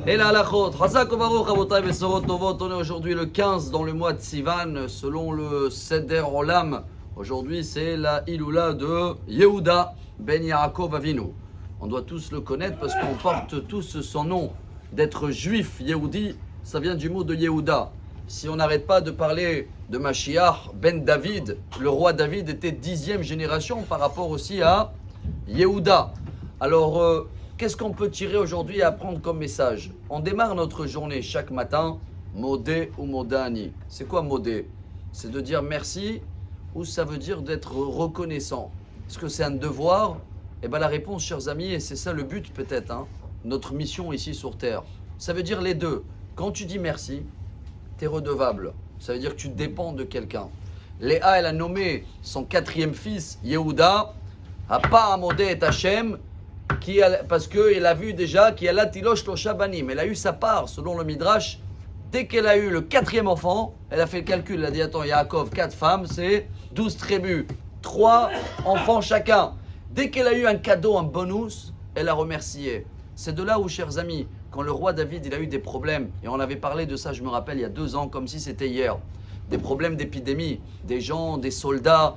Et la halachot, Chazak Baruch Rabotai Besorot Tovot, on est aujourd'hui le 15 dans le mois de Sivan, selon le Seder Olam. Aujourd'hui, c'est la Iloula de Yehuda ben Yaakov Avinu. On doit tous le connaître parce qu'on porte tous son nom d'être juif. Yehudi, ça vient du mot de Yehuda. Si on n'arrête pas de parler de Mashiach ben David, le roi David était 10e génération par rapport aussi à Yehuda. Alors, qu'est-ce qu'on peut tirer aujourd'hui et apprendre comme message? On démarre notre journée chaque matin, Modé ou Modani. C'est quoi Modé? C'est de dire merci ou ça veut dire d'être reconnaissant? Est-ce que c'est un devoir? Eh bien la réponse, chers amis, et c'est ça le but peut-être, notre mission ici sur Terre, ça veut dire les deux. Quand tu dis merci, tu es redevable. Ça veut dire que tu dépends de quelqu'un. Léa, elle a nommé son 4e fils, Yehuda, Apa Modé et Hachem, parce qu'elle a vu déjà qu'elle a Tilosh Lo Shabanim. Elle a eu sa part, selon le Midrash. Dès qu'elle a eu le 4e enfant, elle a fait le calcul. Elle a dit, attends, Yaakov, 4 femmes, c'est 12 tribus, 3 enfants chacun. Dès qu'elle a eu un cadeau, un bonus, elle a remercié. C'est de là où, chers amis, quand le roi David il a eu des problèmes, et on avait parlé de ça, je me rappelle, il y a 2 ans, comme si c'était hier, des problèmes d'épidémie, des gens, des soldats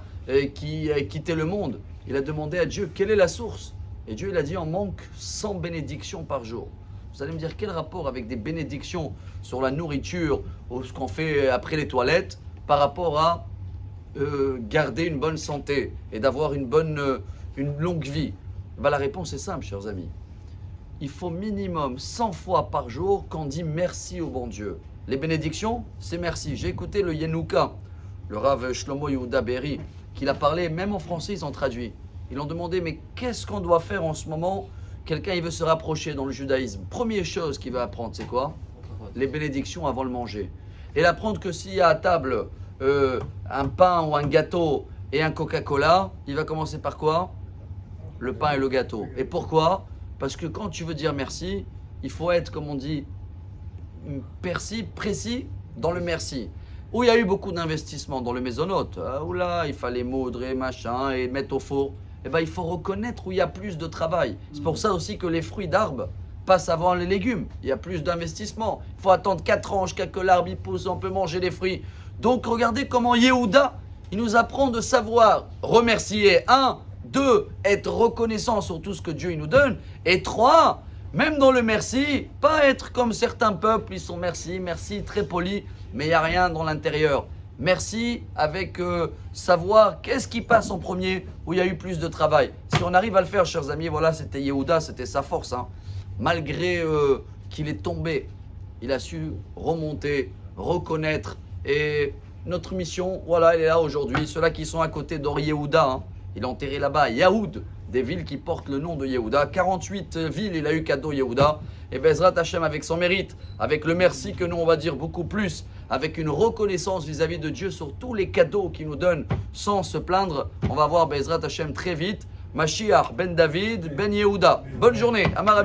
qui quittaient le monde. Il a demandé à Dieu, quelle est la source? Et Dieu il a dit, on manque 100 bénédictions par jour. Vous allez me dire, quel rapport avec des bénédictions sur la nourriture ou ce qu'on fait après les toilettes par rapport à garder une bonne santé et d'avoir une longue vie? Ben, la réponse est simple, chers amis. Il faut minimum 100 fois par jour qu'on dit merci au bon Dieu. Les bénédictions, c'est merci. J'ai écouté le Yenouka, le Rav Shlomo Yehuda Berry, qu'il a parlé, même en français, ils ont traduit. Ils ont demandé, mais qu'est-ce qu'on doit faire en ce moment? Quelqu'un, il veut se rapprocher dans le judaïsme. Première chose qu'il va apprendre, c'est quoi? Les bénédictions avant le manger. Et apprendre que s'il y a à table un pain ou un gâteau et un Coca-Cola, il va commencer par quoi? Le pain et le gâteau. Et pourquoi? Parce que quand tu veux dire merci, il faut être, comme on dit, précis dans le merci. Où il y a eu beaucoup d'investissements dans le maisonnote, où là, il fallait moudre et machin et mettre au four. Eh ben, il faut reconnaître où il y a plus de travail. C'est pour ça aussi que les fruits d'arbres passent avant les légumes. Il y a plus d'investissement. Il faut attendre 4 ans jusqu'à que l'arbre il pousse, on peut manger les fruits. Donc regardez comment Yehuda, il nous apprend de savoir remercier. 1, 2, être reconnaissant sur tout ce que Dieu il nous donne. Et 3, même dans le merci, pas être comme certains peuples, ils sont merci, très polis, mais il n'y a rien dans l'intérieur. Merci avec savoir qu'est-ce qui passe en premier, où il y a eu plus de travail. Si on arrive à le faire, chers amis, voilà, c'était Yehuda, c'était sa force. Malgré qu'il est tombé, il a su remonter, reconnaître. Et notre mission, voilà, elle est là aujourd'hui. Ceux-là qui sont à côté d'Or Yehuda, il a enterré là-bas Yahoud, des villes qui portent le nom de Yehuda. 48 villes, il a eu cadeau Yehuda. Et Bezrat Hashem, avec son mérite, avec le merci que nous on va dire beaucoup plus, avec une reconnaissance vis-à-vis de Dieu sur tous les cadeaux qu'il nous donne sans se plaindre, on va voir Bezrat Hashem très vite. Mashiach ben David ben Yehuda. Bonne journée. Amar